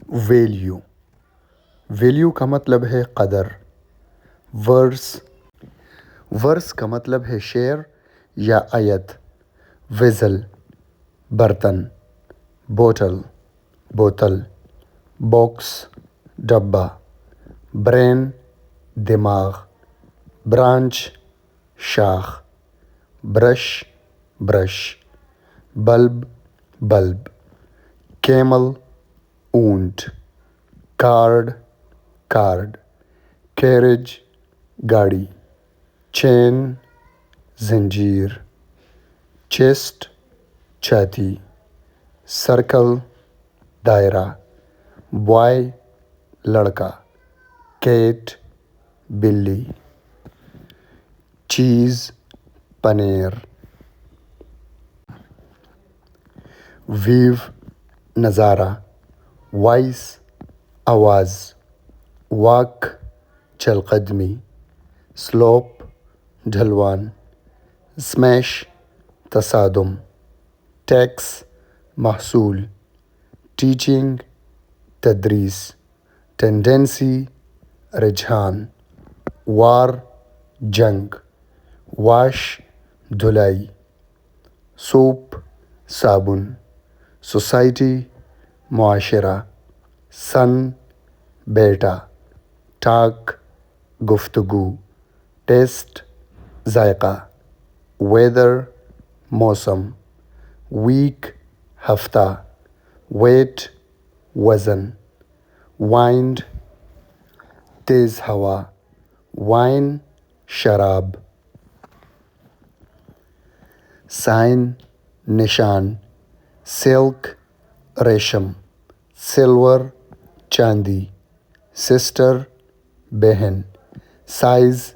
Value, value کا مطلب ہے قدر. ورس، ورس کا مطلب ہے شعر یا آیت. ویزل، برتن. بوٹل، بوتل. باکس، ڈبہ. برین، دماغ. برانچ، شاخ. Brush, brush. Bulb, bulb. Camel, اونٹ. Card, card. کیریج، گاڑی. چین، زنجیر. چیسٹ، چھاتی. سرکل، دائرہ. بوائے، لڑکا. کیٹ، بلی. چیز، پنیر. ویو، نظارہ. وائس، آواز. واک، چل قدمی. سلوپ، ڈھلوان. اسمیش، تصادم. ٹیکس، محصول. ٹیچنگ، تدریس. ٹینڈنسی، رجحان. وار، جنگ. واش، دھلائی. سوپ، صابن. سوسائٹی، معاشرہ. سن، بیٹا. ٹاک، گفتگو. ٹیسٹ، ذائقہ. ویدر، موسم. ویک، ہفتہ. ویٹ، وزن. وائنڈ، تیز ہوا. وائن، شراب. سائن، نشان. سلک، ریشم. سلور، چاندی. سسٹر، بہن. سائز،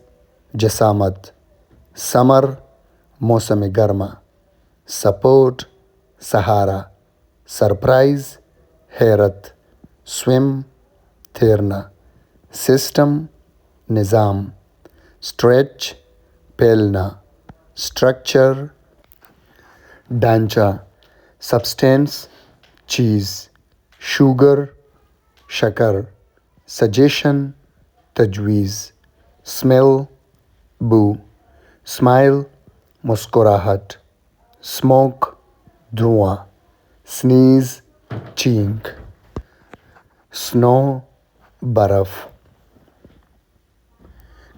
جسامت. سمر، موسم گرما. سپورٹ، سہارا. سرپرائز، حیرت. سوئم، تیرنا. سسٹم، نظام. اسٹریچ، پھیلنا. اسٹرکچر، ڈھانچہ. سبسٹینس، چیز. شوگر، شکر. سجیشن، تجویز. اسمیل، بو. اسمائل، مسکراہٹ. اسموک، دھواں. سنیز، چھینک. سنو، برف.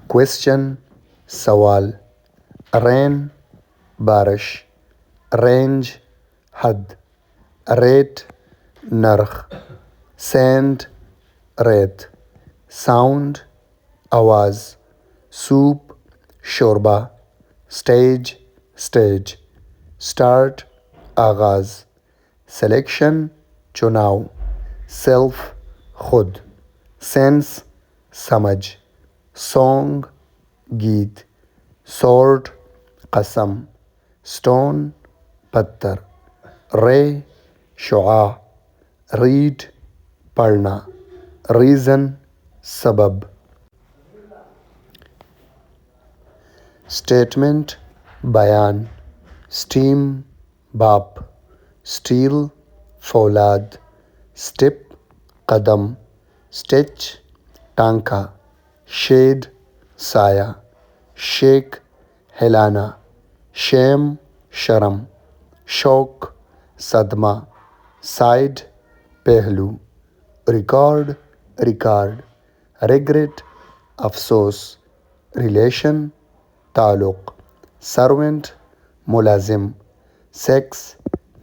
کویسچن، سوال. رین، بارش. رینج، حد. ریٹ، نرخ. سینڈ، ریت. ساؤنڈ، آواز. سوپ، شوربہ. Stage, stage. اسٹارٹ، آغاز. سلیکشن، چناؤ. سیلف، خود. سینس، سمجھ. سونگ، گیت. سورٹ، قسم. اسٹون، پتھر. رے، شعاع. ریڈ، پڑھنا. ریزن، سبب. اسٹیٹمنٹ، بیان. اسٹیم، بھاپ. اسٹیل، فولاد. اسٹپ، قدم. اسٹچ، ٹانکا. شیڈ، سایہ. شیک، ہلانا. شیم، شرم. شوک، صدمہ. سائڈ، پہلو. Record, record. ریگریٹ، افسوس. ریلیشن، تعلق. سرونٹ، ملازم. سیکس،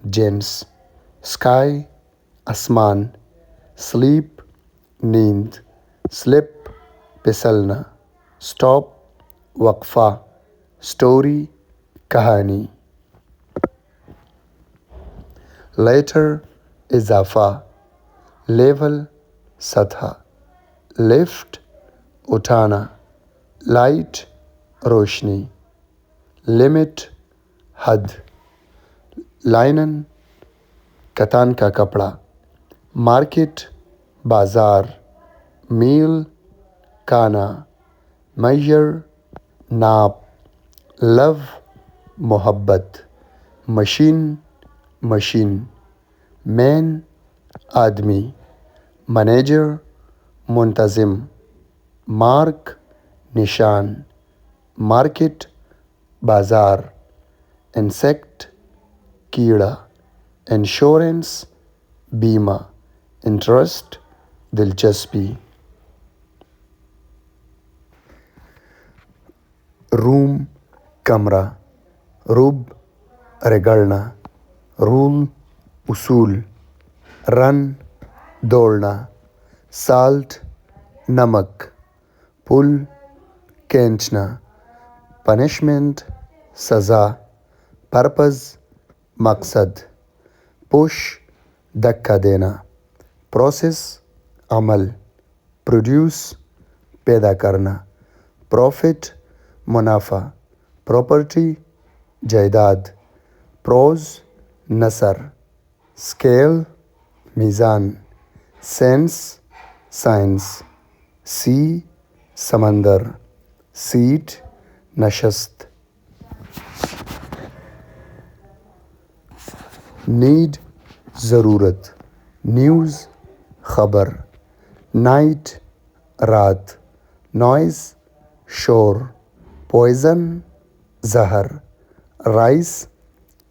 جنس. اسکائی، آسمان. سلیپ، نیند. سلپ، پھسلنا. اسٹاپ، وقفہ. اسٹوری، کہانی. لیٹر، اضافہ. لیول، سطح. لفٹ، اٹھانا. لائٹ، روشنی. لمٹ، حد. لائنن، کتان کا کپڑا. مارکیٹ، بازار. میل، کانا. میجر، ناپ. لو، محبت. Machine, machine. مین، آدمی. منیجر منتظم، مارک نشان، مارکیٹ بازار، انسیکٹ کیڑا، انشورنس بیمہ، انٹرسٹ دلچسپی۔ روم کمرہ، رب رگڑنا، رول اصول، رن دوڑنا، سالٹ نمک، پل کھینچنا، پنشمنٹ سزا، پرپز مقصد، پش دھکا دینا، پروسیس عمل، پروڈیوس پیدا کرنا، پروفٹ منافع، پراپرٹی جائیداد، پروز نثر، اسکیل میزان، سینس سائنس، سی سمندر، سیٹ نشست۔ نیڈ ضرورت، نیوز خبر، نائٹ رات، نوائز شور، پوائزن زہر، رائس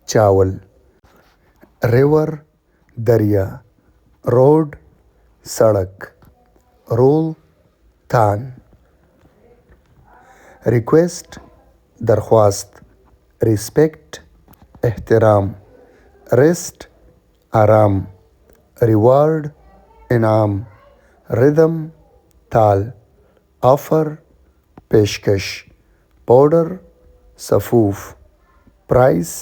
چاول، ریور دریا، روڈ سڑک، رول تھان، ریکویسٹ درخواست، ریسپیکٹ احترام، ریسٹ آرام، ریوارڈ انعام، ردم تال، آفر پیشکش، پاؤڈر صفوف، پرائس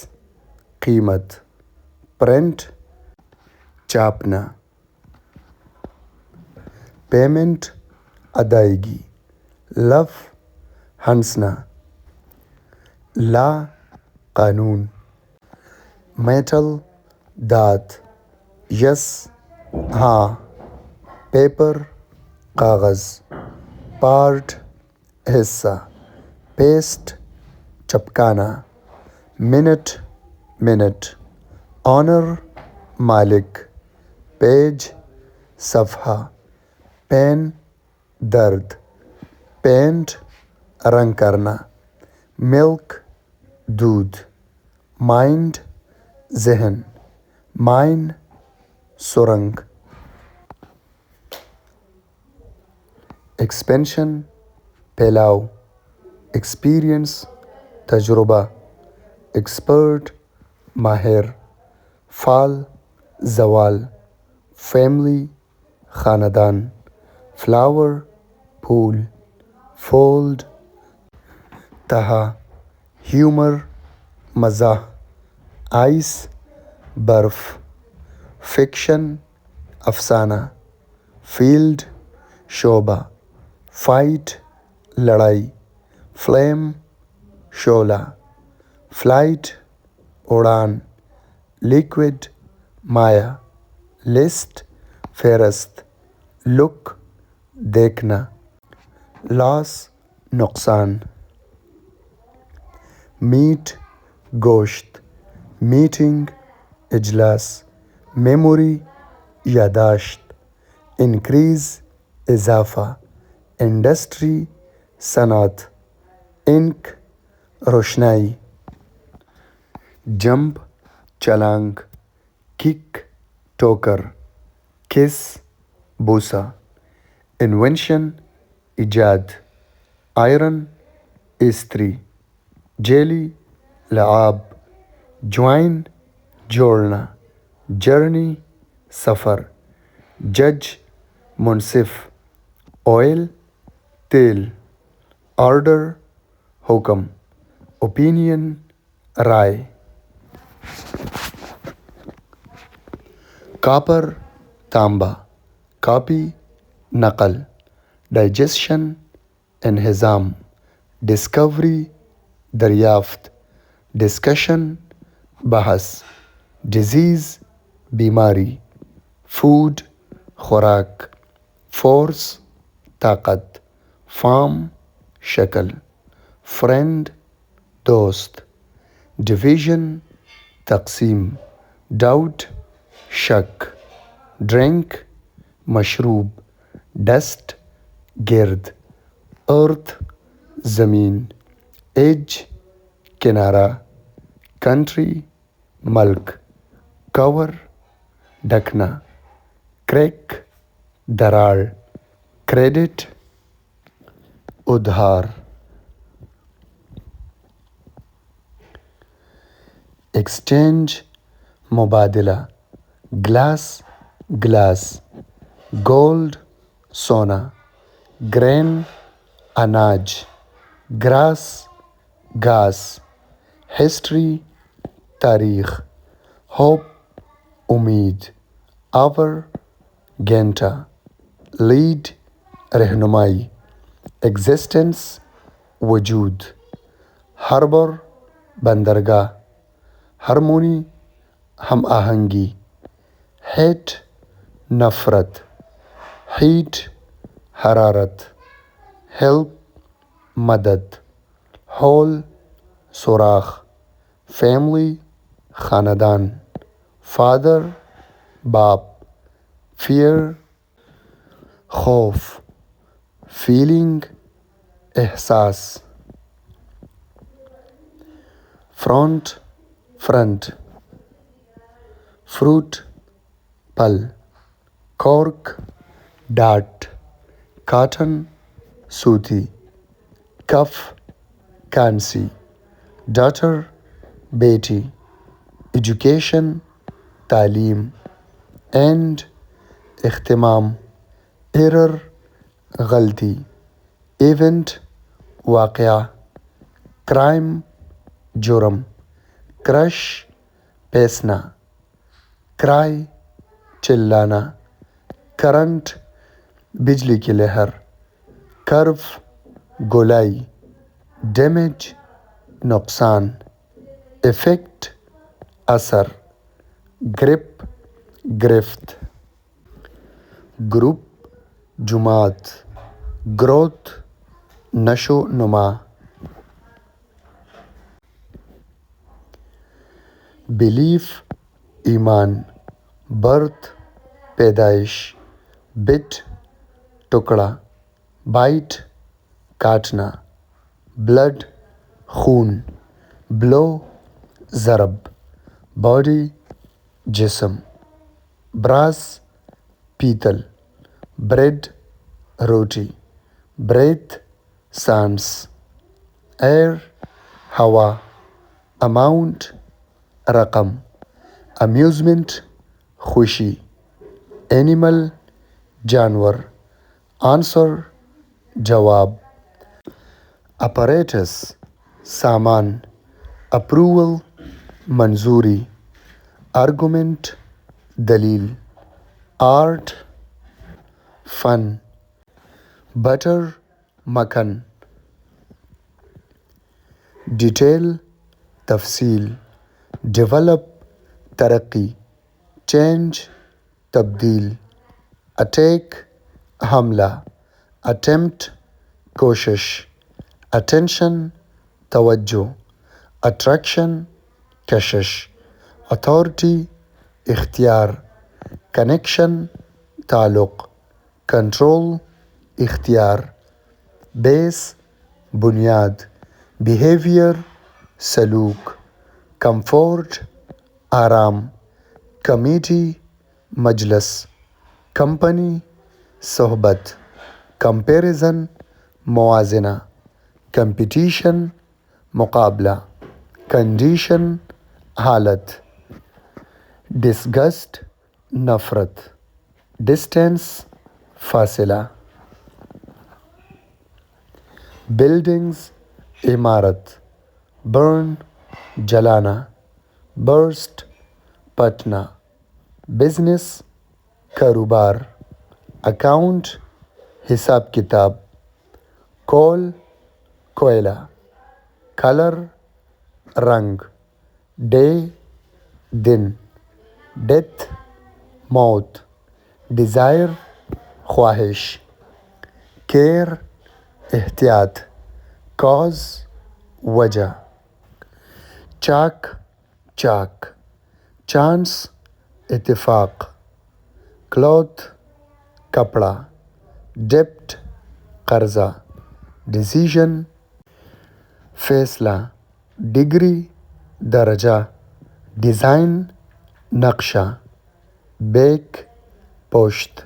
قیمت، پرنٹ چھاپنا، پیمنٹ ادائیگی، لف ہنسنا، لا قانون، میٹل دھات، یس ہاں، پیپر کاغذ، پارٹ حصہ، پیسٹ چپکانا، منٹ منٹ، آنر مالک، پیج صفحہ، پین درد، پینٹ رنگ کرنا، ملک دودھ، مائنڈ ذہن، مائن سرنگ، ایکسپینشن پھیلاؤ، ایکسپیرئنس تجربہ، ایکسپرٹ ماہر، فال زوال، فیملی خاندان، فلاور پھول، فولڈ تہا، ہیومر مزاح، آئس برف، فکشن افسانہ، فیلڈ شعبہ، فائٹ لڑائی، فلیم شعلہ، فلائٹ اڑان، لیکوڈ مائع، لسٹ فہرست، لک دیکھنا، لاس نقصان، میٹ گوشت، میٹنگ اجلاس، میموری یادداشت، انکریز اضافہ، انڈسٹری صنعت، انک روشنائی، جمپ چھلانگ، کک ٹوکر، کس بوسہ، انوینشن ایجاد، آئرن استری، جیلی لعاب، جوائن جوڑنا، جرنی سفر، جج منصف، آئل تیل، آرڈر حکم، اوپینین رائے، کاپر تانبا، کاپی نقل، ڈائجیشن انہضام، ڈسکوری دریافت، ڈسکشن بحث، ڈیزیز بیماری، فوڈ خوراک، فورس طاقت، فارم شکل، فرینڈ دوست، ڈویژن تقسیم، ڈاؤٹ شک، ڈرنک مشروب ڈسٹ گرد ارتھ زمین ایج کنارہ کنٹری ملک کور ڈھکنا کریک دراڑ کریڈٹ ادھار ایکسچینج مبادلہ گلاس گلاس گولڈ سونا گرین اناج گراس گھاس ہسٹری تاریخ ہوپ امید آور گھنٹہ لیڈ رہنمائی ایگزسٹنس وجود ہاربر بندرگاہ ہارمونی ہم آہنگی ہیٹ نفرت ہیٹ حرارت ہیلپ مدد ہول سوراخ فیملی خاندان فادر باپ فیئر خوف فیلنگ احساس فرونٹ فرنٹ فروٹ پھل کارک ڈاٹ کاٹن سوتی کف کانسی ڈاٹر بیٹی ایجوکیشن تعلیم اینڈ اختمام ایرر غلطی ایونٹ واقعہ کرائم جرم کرش پیسنا کرائی چلانا کرنٹ بجلی کی لہر کرو گولائی ڈیمیج نقصان افیکٹ اثر گرپ گرفت گروپ جماعت گروتھ نشو نما بلیف ایمان برتھ پیدائش بٹ ٹکڑا بائٹ کاٹنا بلڈ خون بلو ضرب باڈی جسم براس پیتل بریڈ روٹی بریتھ سانس ایئر ہوا اماؤنٹ رقم امیوزمنٹ خوشی اینیمل جانور آنسر جواب اپریٹس سامان اپروول منظوری آرگومنٹ دلیل آرٹ فن بٹر مکھن ڈیٹیل تفصیل ڈیولپ ترقی چینج تبدیل اٹیک حملہ اٹیمپٹ کوشش اٹینشن توجہ اٹریکشن کشش اتھارٹی اختیار کنیکشن تعلق کنٹرول اختیار بیس بنیاد بیہیویئر سلوک کمفورٹ آرام کمیٹی مجلس کمپنی صحبت کمپیریزن موازنہ کمپٹیشن مقابلہ کنڈیشن حالت ڈسگسٹ نفرت ڈسٹینس فاصلہ بلڈنگز عمارت برن جلانا برسٹ پٹنا بزنس کاروبار اکاؤنٹ حساب کتاب کول کوئلہ کلر رنگ ڈے دن ڈیتھ موت ڈیزائر خواہش کیئر احتیاط کاز وجہ چاک چاک چانس اتفاق کلوتھ کپڑا، ڈیبٹ قرضہ، ڈیسیژن فیصلہ، ڈگری درجہ، ڈیزائن نقشہ، بیک پوشت.